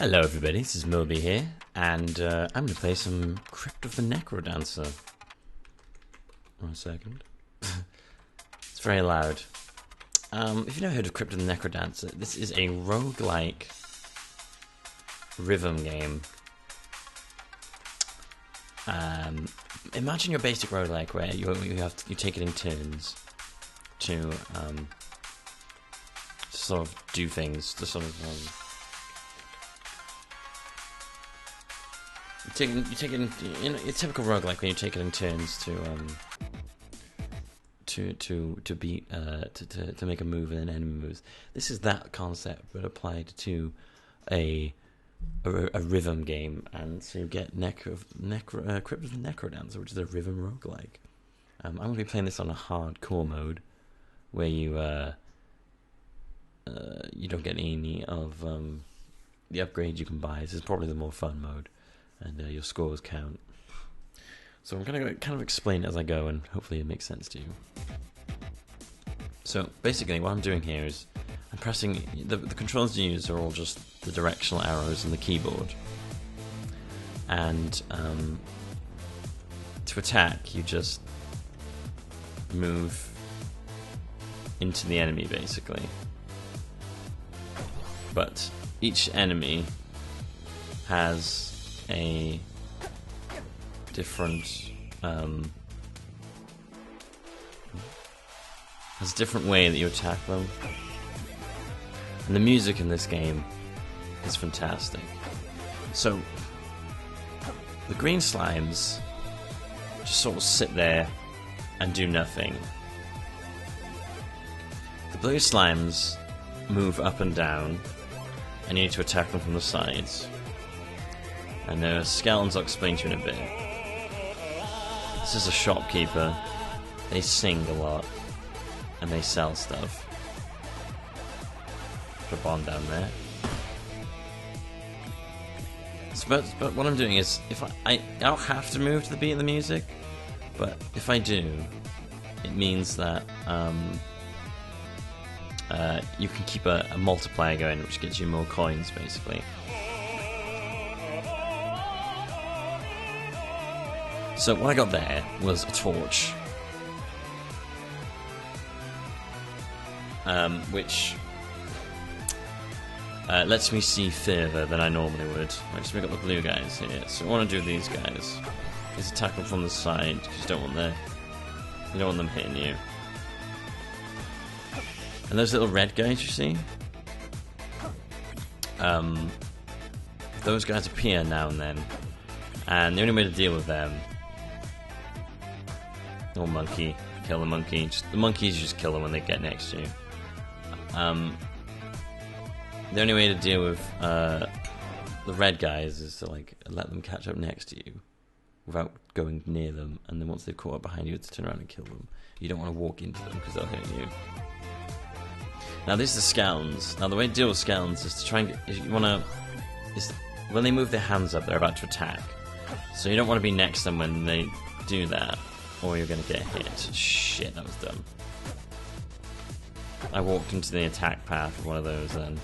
Hello everybody, this is Millbeeful here, and I'm going to play some Crypt of the NecroDancer. 1 second. It's very loud. If you've never heard of Crypt of the NecroDancer, this is a roguelike rhythm game. Imagine your basic roguelike where you take it in turns to sort of do things, to sort of you take it in, it's typical roguelike when you take it in turns to make a move and then enemy moves. This is that concept but applied to a rhythm game, and so you get Crypt of the NecroDancer, which is a rhythm roguelike. I'm going to be playing this on a hardcore mode where you don't get any of the upgrades you can buy. This is probably the more fun mode, and your scores count. So I'm going to kind of explain it as I go, and hopefully it makes sense to you. So basically what I'm doing here is I'm pressing, the controls you use are all just the directional arrows on the keyboard. And to attack, you just move into the enemy basically. But each enemy has a different way that you attack them, and the music in this game is fantastic. So the green slimes just sort of sit there and do nothing. The blue slimes move up and down, and you need to attack them from the sides. And the skeletons I'll explain to you in a bit. This is a shopkeeper. They sing a lot, and they sell stuff. Put a bomb down there. So, but what I'm doing is, if I don't have to move to the beat of the music, but if I do, it means that you can keep a multiplier going, which gets you more coins, basically. So what I got there was a torch, which lets me see further than I normally would. I just make up the blue guys here. So I want to do these guys. Is attack them from the side because you don't want them hitting you. And those little red guys you see, those guys appear now and then, and the only way to deal with them. Or monkey, kill the monkey. The monkeys, you just kill them when they get next to you. The only way to deal with the red guys is to let them catch up next to you without going near them, and then once they've caught up behind you, it's to turn around and kill them. You don't want to walk into them because they'll hit you. Now these are the skeletons. Now the way to deal with skeletons is to try and when they move their hands up, they're about to attack. So you don't want to be next to them when they do that, or you're going to get hit. Shit, that was dumb. I walked into the attack path of one of those then.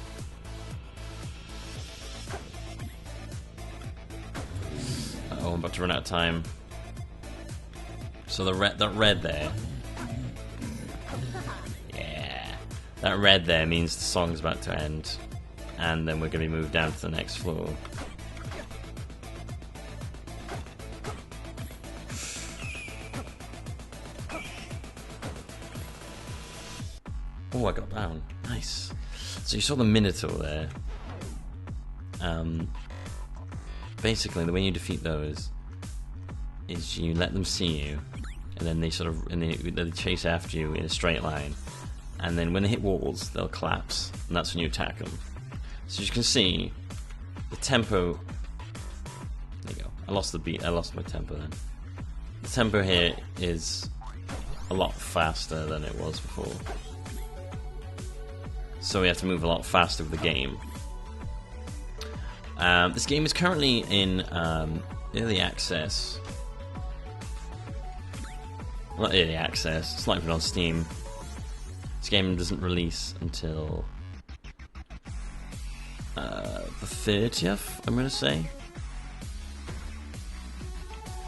Uh-oh, I'm about to run out of time. So that red there. Yeah. That red there means the song's about to end. And then we're going to be moved down to the next floor. Oh, I got down. Nice. So you saw the Minotaur there. Basically, the way you defeat those is you let them see you, and then they they chase after you in a straight line. And then when they hit walls, they'll collapse, and that's when you attack them. So as you can see, the tempo. There you go. I lost the beat. I lost my tempo then. The tempo here is a lot faster than it was before. So we have to move a lot faster with the game. This game is currently in early access. Not early access, it's not even on Steam. This game doesn't release until the 30th, I'm going to say.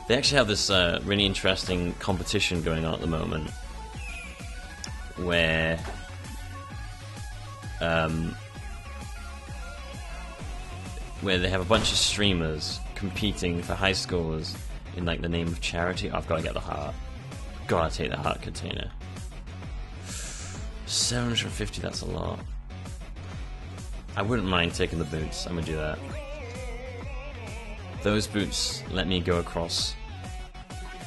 They actually have this really interesting competition going on at the moment, where they have a bunch of streamers competing for high scores in like the name of charity. I've got to get the heart. Gotta take the heart container. 750, that's a lot. I wouldn't mind taking the boots. I'm gonna do that. Those boots let me go across.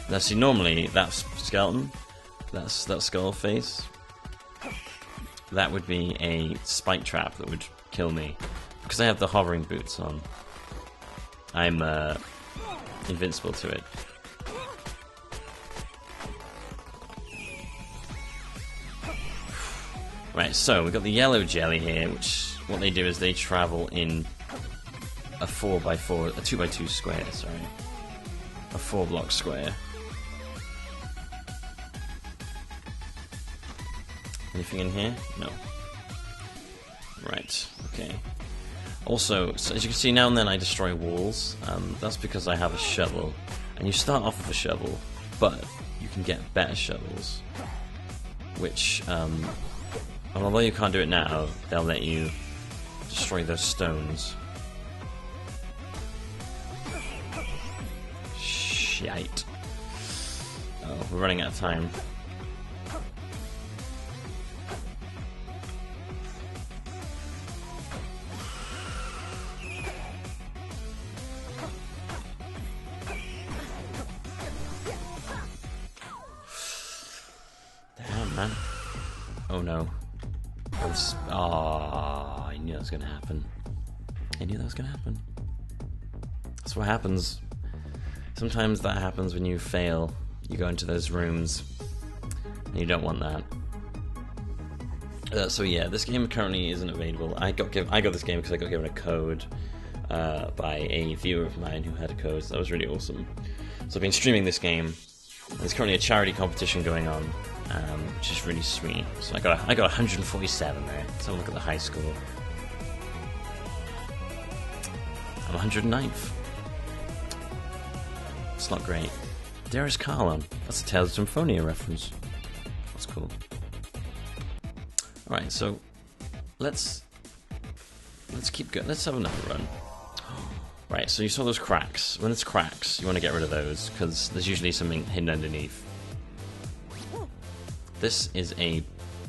Now see, normally that's skeleton, that's that skull face. That would be a spike trap that would kill me. Because I have the hovering boots on, I'm invincible to it. Right, so we've got the yellow jelly here, which what they do is they travel in a 4x4, a 2x2 square, sorry. A 4-block square. Anything in here? No. Right, okay. Also, so as you can see, now and then I destroy walls. That's because I have a shovel. And you start off with a shovel, but you can get better shovels. Which, although you can't do it now, they'll let you destroy those stones. Shite. Oh, we're running out of time. Damn, man. Oh no. Oh, I knew that was gonna happen. I knew that was gonna happen. That's what happens. Sometimes that happens when you fail. You go into those rooms, and you don't want that. So yeah, this game currently isn't available. I got this game because I got given a code by a viewer of mine who had a code. So that was really awesome. So I've been streaming this game. There's currently a charity competition going on, which is really sweet. So I got 147 there. Let's have a look at the high score. I'm 109th. It's not great. Darius Carlon. That's a Tales of Symphonia reference. That's cool. Alright, so let's keep going. Let's have another run. Right, so you saw those cracks. When there's cracks, you want to get rid of those, because there's usually something hidden underneath. This is a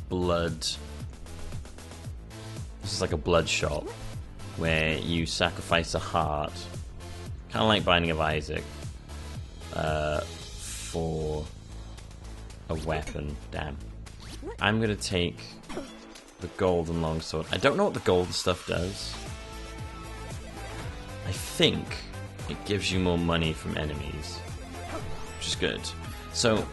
blood... This is like a blood shop, where you sacrifice a heart, kind of like Binding of Isaac, for a weapon. Damn. I'm gonna take the golden longsword. I don't know what the gold stuff does. I think it gives you more money from enemies, which is good. So,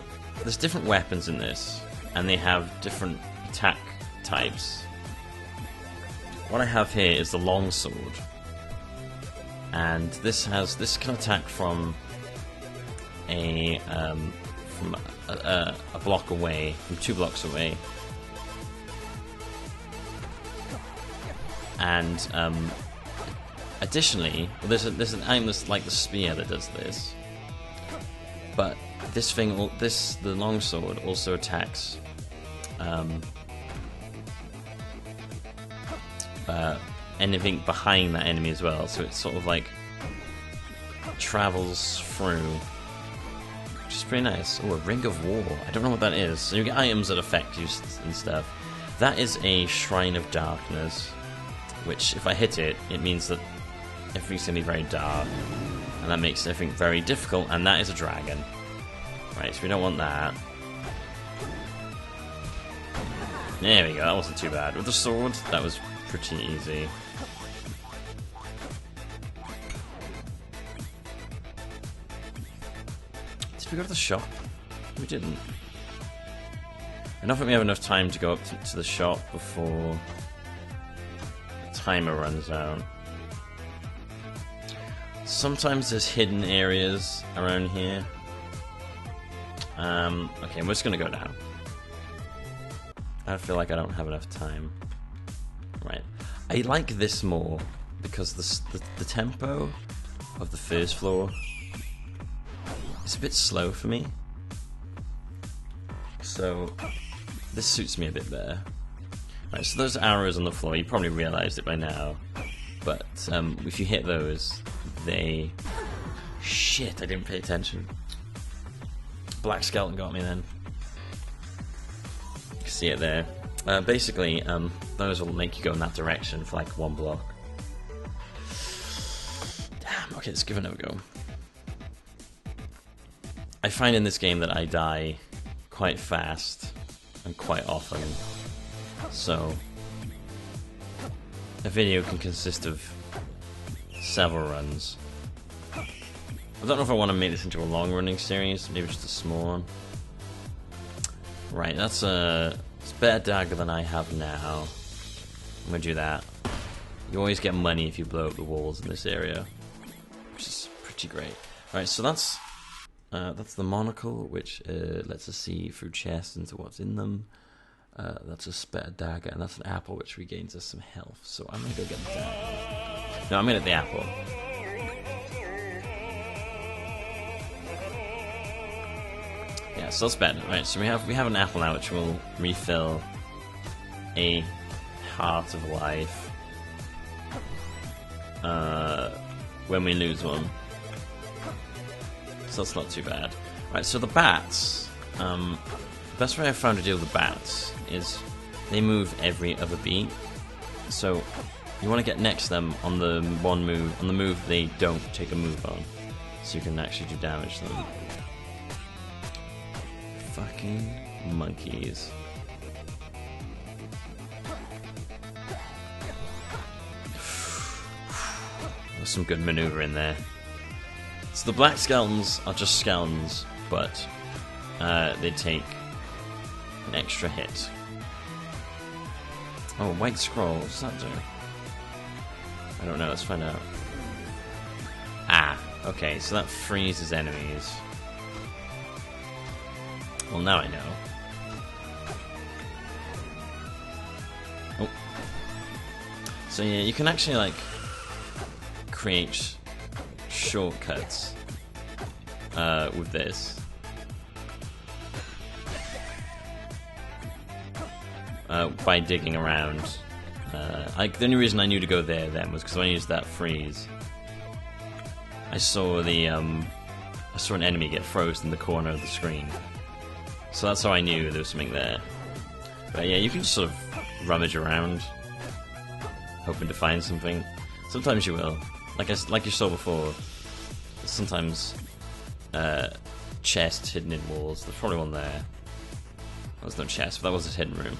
there's different weapons in this, and they have different attack types. What I have here is the longsword, and this can attack from a block away, from 2 blocks away, and additionally, well, there's an item that's like the spear that does this, but the longsword also attacks anything behind that enemy as well. So it sort of like travels through, which is pretty nice. Oh, a Ring of War. I don't know what that is. So you get items that affect you and stuff. That is a Shrine of Darkness, which if I hit it, it means that everything's going to be very dark, and that makes everything very difficult, and that is a dragon. Right, so we don't want that. There we go, that wasn't too bad. With the sword, that was pretty easy. Did we go to the shop? We didn't. I don't think we have enough time to go up to the shop before the timer runs out. Sometimes there's hidden areas around here. Okay, we're just gonna go down. I feel like I don't have enough time. Right. I like this more because the tempo of the first floor is a bit slow for me. So this suits me a bit better. Right, so those arrows on the floor, you probably realised it by now, but if you hit those, they... Shit, I didn't pay attention. Black skeleton got me then. You can see it there. Basically, those will make you go in that direction for like 1 block. Damn, okay, let's give it another go. I find in this game that I die quite fast and quite often. So, a video can consist of several runs. I don't know if I want to make this into a long-running series, maybe just a small one. Right, that's a better dagger than I have now. I'm gonna do that. You always get money if you blow up the walls in this area, which is pretty great. Right, so that's the monocle, which lets us see through chests into what's in them. That's a spare dagger, and that's an apple, which regains us some health. So I'm gonna go get the dagger. No, I'm gonna get the apple. Yeah, so that's better. Right, so we have an apple now, which will refill a heart of life when we lose one. So that's not too bad. Right, so the bats. The best way I've found to deal with the bats is they move every other beat. So you want to get next to them on the move they don't take a move on, so you can actually do damage to them. Fucking monkeys. There's some good maneuver in there. So the black skeletons are just skeletons, but they take an extra hit. Oh, white scroll, what's that do? I don't know, let's find out. Ah, okay, so that freezes enemies. Well, now I know. Oh. So yeah, you can actually like create shortcuts with this. By digging around. The only reason I knew to go there then was because when I used that freeze, I saw an enemy get frozen in the corner of the screen. So that's how I knew there was something there. But yeah, you can just sort of rummage around, hoping to find something. Sometimes you will. Like you saw before, sometimes chests hidden in walls. There's probably one there. There was no chest, but that was a hidden room.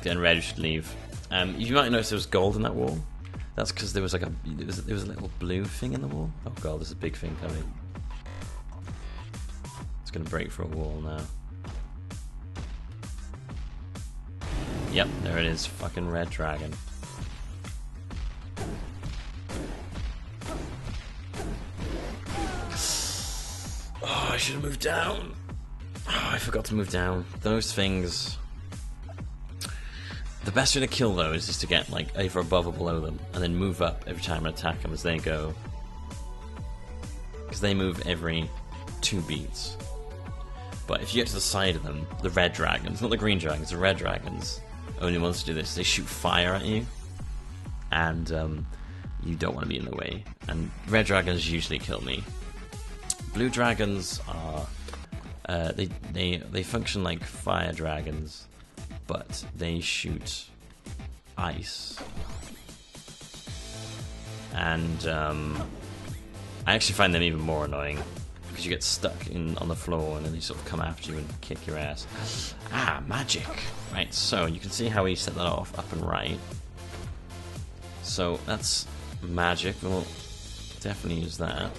Getting ready to leave. You might notice there was gold in that wall. That's because there was like there was a little blue thing in the wall. Oh god, there's a big thing coming. It's gonna break for a wall now. Yep, there it is. Fucking red dragon. Oh, I should have moved down. Oh, I forgot to move down. Those things. The best way to kill those is to get like either above or below them, and then move up every time and attack them as they go. Because they move every 2 beats. But if you get to the side of them, the red dragons, not the green dragons, the red dragons, only ones to do this. They shoot fire at you, and you don't want to be in the way. And red dragons usually kill me. Blue dragons are they function like fire dragons, but they shoot ice. And I actually find them even more annoying because you get stuck on the floor and then they sort of come after you and kick your ass. Ah, magic! Right, so you can see how we set that off up and right. So that's magic. We'll definitely use that.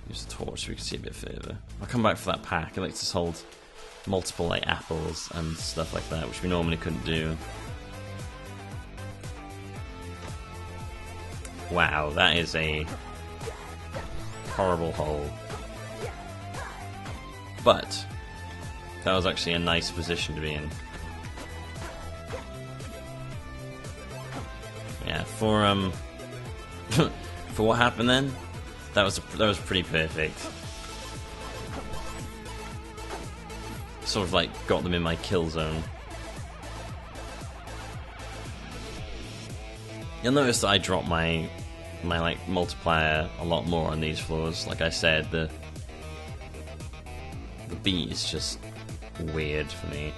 Use the torch so we can see a bit further. I'll come back for that pack. It lets us hold multiple like apples and stuff like that, which we normally couldn't do. Wow, that is a horrible hole. But that was actually a nice position to be in. Yeah, for for what happened then, that was pretty perfect. Sort of like got them in my kill zone. You'll notice that I drop my like multiplier a lot more on these floors. Like I said, the beat is just weird for me.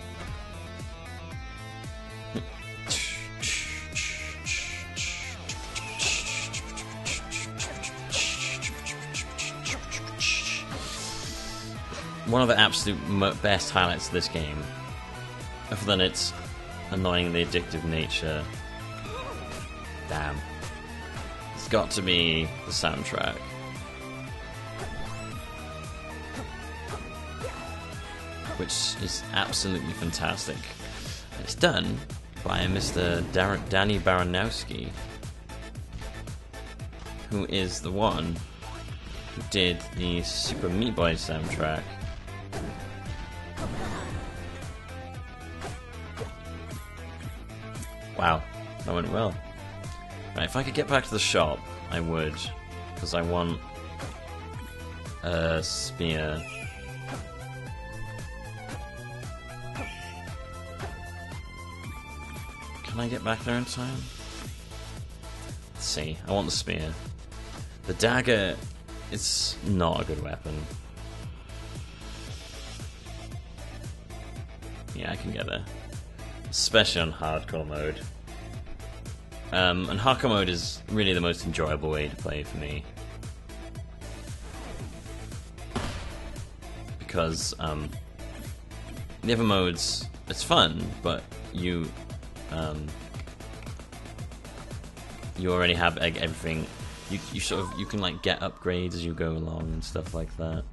One of the absolute best highlights of this game, other than its annoyingly addictive nature, damn, it's got to be the soundtrack. Which is absolutely fantastic. It's done by Mr. Danny Baranowski, who is the one who did the Super Meat Boy soundtrack. Wow, that went well. Right, if I could get back to the shop, I would, because I want a spear. Can I get back there in time? Let's see, I want the spear. The dagger, it's not a good weapon. Yeah, I can get there. Especially on hardcore mode. And hardcore mode is really the most enjoyable way to play for me. Because the other modes, it's fun, but you already have everything. You can like get upgrades as you go along and stuff like that.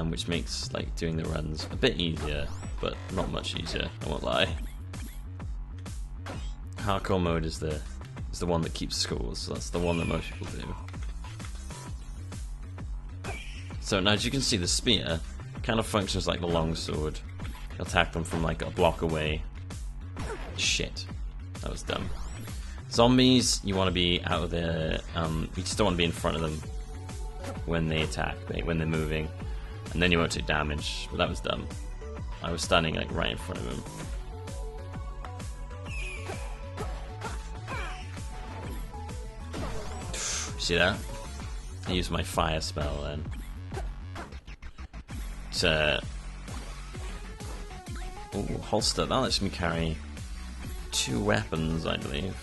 Which makes like doing the runs a bit easier, but not much easier, I won't lie. Hardcore mode is the one that keeps scores, so that's the one that most people do. So now as you can see, the spear kind of functions like the longsword. You'll attack them from like a block away. Shit, that was dumb. Zombies, you want to be out of the you just don't want to be in front of them when they attack, when they're moving. And then you won't take damage, but that was dumb. I was standing like right in front of him. See that? I used my fire spell then. To holster, that lets me carry 2 weapons, I believe.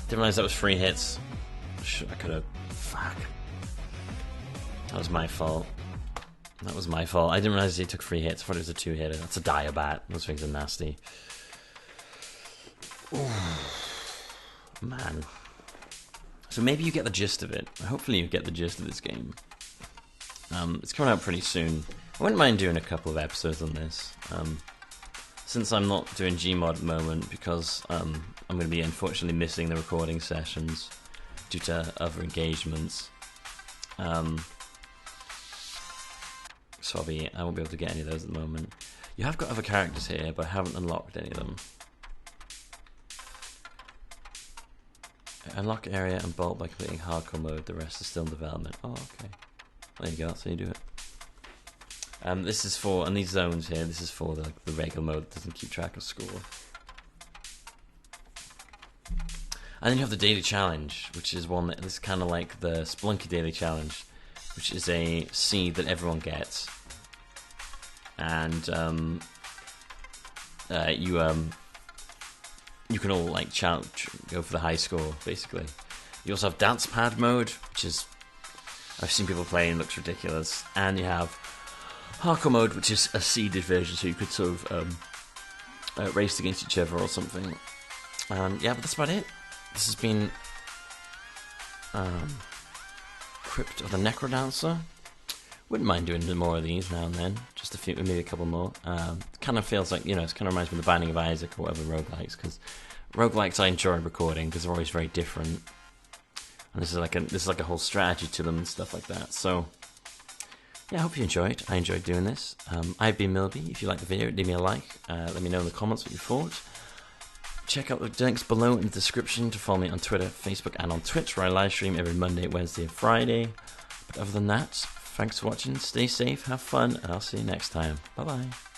Didn't realize that was 3 hits. I could have. Fuck. That was my fault. That was my fault. I didn't realize he took 3 hits. I thought it was a 2-hitter. That's a Diabat. Those things are nasty. Ooh. Man. So maybe you get the gist of it. Hopefully you get the gist of this game. It's coming out pretty soon. I wouldn't mind doing a couple of episodes on this. Since I'm not doing Gmod at the moment, because I'm going to be unfortunately missing the recording sessions due to other engagements. So I won't be able to get any of those at the moment. You have got other characters here, but I haven't unlocked any of them. Unlock area and bolt by completing hardcore mode. The rest is still in development. Oh, okay. There you go. That's how you do it. This is for, and these zones here, this is for the regular mode that doesn't keep track of score. And then you have the daily challenge, which is one that is kind of like the Splunky daily challenge, which is a seed that everyone gets, and you can all like go for the high score basically. You also have dance pad mode, which is I've seen people play and looks ridiculous, and you have hardcore mode, which is a seeded version, so you could sort of race against each other or something. Yeah, but that's about it. This has been Crypt of the NecroDancer. Wouldn't mind doing more of these now and then, just a few, maybe a couple more. Kind of feels like, it kind of reminds me of the Binding of Isaac or whatever roguelikes, because roguelikes I enjoy recording because they're always very different. and this is like a whole strategy to them and stuff like that. So yeah, I hope you enjoyed. I enjoyed doing this. I've been Millbee. If you liked the video, leave me a like. Let me know in the comments what you thought. Check out the links below in the description to follow me on Twitter, Facebook, and on Twitch, where I live stream every Monday, Wednesday, and Friday. But other than that, thanks for watching. Stay safe, have fun, and I'll see you next time. Bye bye.